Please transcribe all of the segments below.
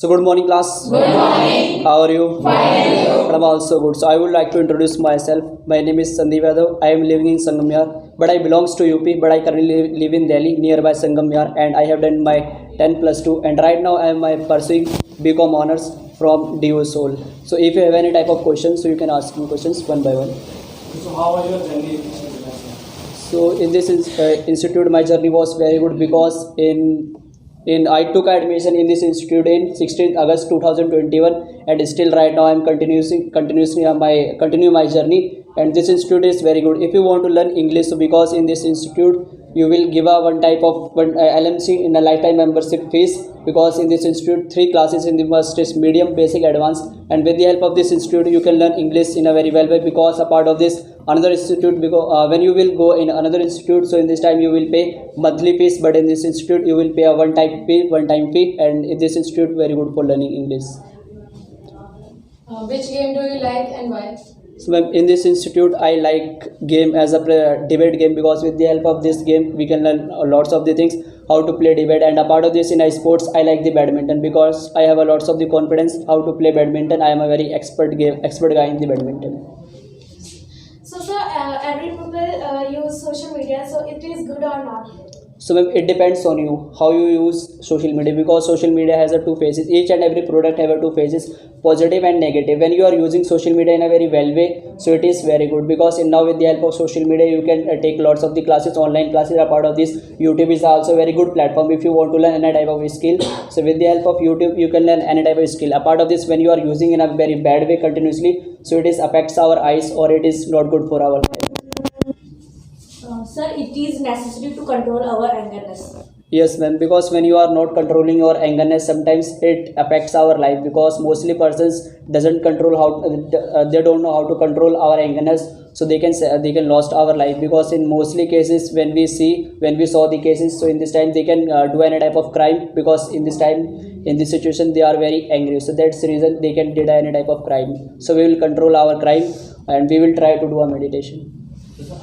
So good morning class. Good morning. How are you? Fine, and you? I'm also good. So I would like to introduce myself. My name is Sandeep Yadav. I am living in Sangamyar, but I belongs to UP. But I currently live in Delhi, nearby Sangamyar, and I have done my 10 plus 2. And right now I am pursuing BCom honors from DU Seoul. So if you have any type of questions, so you can ask me questions one by one. So how was your journey? So in this institute, my journey was very good because in I took admission in this institute in 16th August 2021, and still right now I am continue my journey. And this institute is very good if you want to learn English. So because in this institute you will give a one type of LMC in a lifetime membership fees, because in this institute 3 classes in the first is medium, basic, advanced, and with the help of this institute you can learn English in a very well way. Because a part of this another institute, because when you will go in another institute, so in this time you will pay monthly fees, but in this institute you will pay a one time fee, and in this institute very good for learning English. Which game do you like and why? So ma'am, in this institute I like game as a debate game, because with the help of this game we can learn lots of the things how to play debate. And a part of this in sports I like the badminton, because I have a lots of the confidence how to play badminton. I am a very expert guy in the badminton. So, sir, every people use social media, so it is good or not? So ma'am, it depends on you how you use social media, because social media has a two faces. Each and every product have a two faces, positive and negative. When you are using social media in a very well way, so it is very good, because now with the help of social media you can take lots of the classes, online classes. A part of this, YouTube is also a very good platform if you want to learn any type of skill. So with the help of YouTube you can learn any type of skill. A part of this, when you are using in a very bad way continuously, so it is affects our eyes, or it is not good for our life. Sir, it is necessary to control our angerness. Yes ma'am, because when you are not controlling your angerness, sometimes it affects our life, because mostly persons doesn't control how they don't know how to control our angerness, so they can lost our life. Because in mostly cases when we saw the cases, so in this time they can do any type of crime, because in this time in this situation they are very angry, so that's the reason they can do any type of crime. So we will control our crime, and we will try to do a meditation.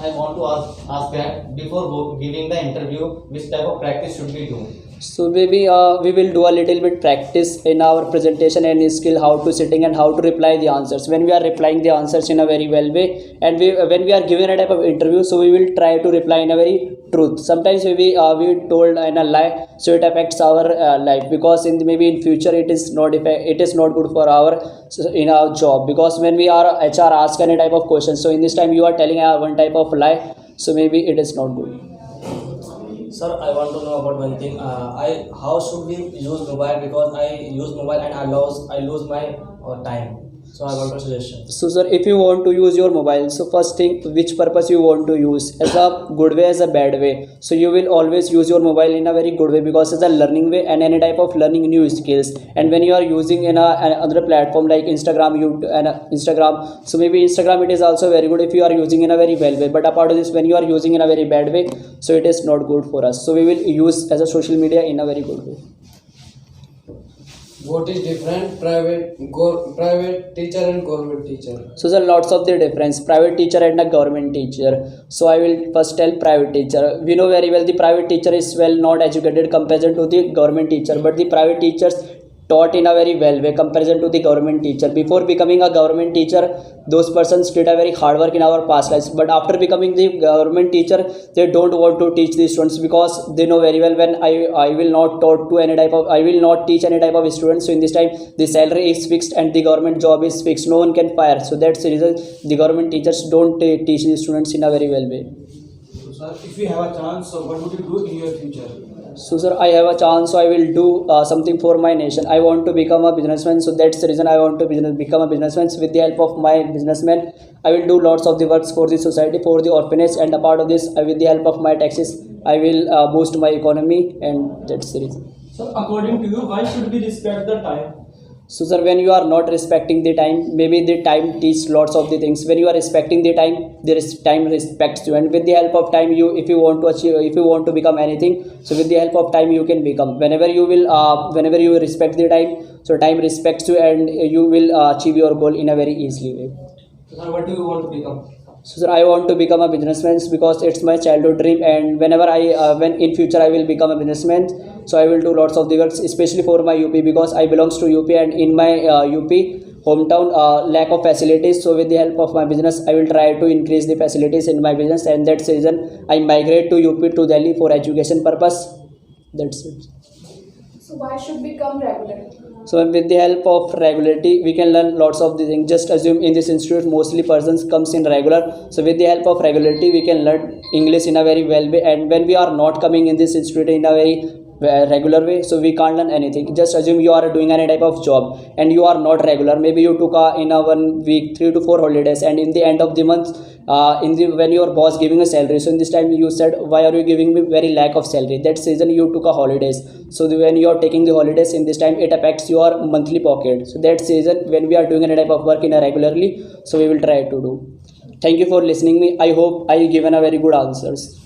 I want to ask that before giving the interview, which type of practice should we do? So maybe we will do a little bit practice in our presentation and skill, how to sitting and how to reply the answers. When we are replying the answers in a very well way, and when we are given a type of interview, so we will try to reply in a very truth. Sometimes we told in a lie, so it affects our life, because maybe in future it is not good for in our job. Because when we are HR ask any type of question, so in this time you are telling one type of lie, so maybe it is not good. Sir, I want to know about one thing. How should we use mobile? Because I use mobile and I lose my time. So I want a suggestion. So sir, if you want to use your mobile, so first thing, which purpose you want to use, as a good way, as a bad way. So you will always use your mobile in a very good way, because it's a learning way and any type of learning new skills. And when you are using in another platform like Instagram, Instagram, so maybe Instagram it is also very good if you are using in a very well way. But apart of this, when you are using in a very bad way, so it is not good for us. So we will use as a social media in a very good way. What is different private teacher and government teacher? So there are lots of the difference, private teacher and a government teacher. So I will first tell private teacher. We know very well the private teacher is well not educated comparison to the government teacher, but the private teachers taught in a very well way comparison to the government teacher. Before becoming a government teacher, those persons did a very hard work in our past lives, but after becoming the government teacher, they don't want to teach the students, because they know very well, when I will not teach any type of students, so in this time the salary is fixed and the government job is fixed, no one can fire. So that's the reason the government teachers don't teach the students in a very well way. So, sir, if you have a chance, so what would you do in your future? So sir, I have a chance, so I will do something for my nation. I want to become a businessman, so that's the reason I want to become a businessman. So with the help of my businessman, I will do lots of the works for the society, for the orphanage, and a part of this, with the help of my taxes, I will boost my economy, and that's the reason. So according to you, why should we respect the time? So sir, when you are not respecting the time, maybe the time teaches lots of the things. When you are respecting the time, time respects you. And with the help of time, if you want to become anything, so with the help of time you can become. Whenever you respect the time, so time respects you, and you will achieve your goal in a very easily way. So what do you want to become? So sir, I want to become a businessman, because it's my childhood dream, and when in future I will become a businessman, So I will do lots of the works, especially for my UP, because I belongs to UP, and in my UP hometown lack of facilities. So with the help of my business, I will try to increase the facilities in my business, and that's the reason I migrate to UP to Delhi for education purpose. That's it. So why should we come regularly? So with the help of regularity, we can learn lots of the things. Just assume in this institute mostly persons comes in regular. So with the help of regularity, we can learn English in a very well way. And when we are not coming in this institute in a very regular way, so we can't learn anything. Just assume you are doing any type of job and you are not regular. Maybe you took in a 1 week 3 to 4 holidays, and in the end of the month, when your boss giving a salary, so in this time you said, why are you giving me very lack of salary? That's the reason you took a holidays. So when you are taking the holidays in this time, it affects your monthly pocket. So that's the reason when we are doing any type of work in a regularly, so we will try to do. Thank you for listening me. I hope I given a very good answers.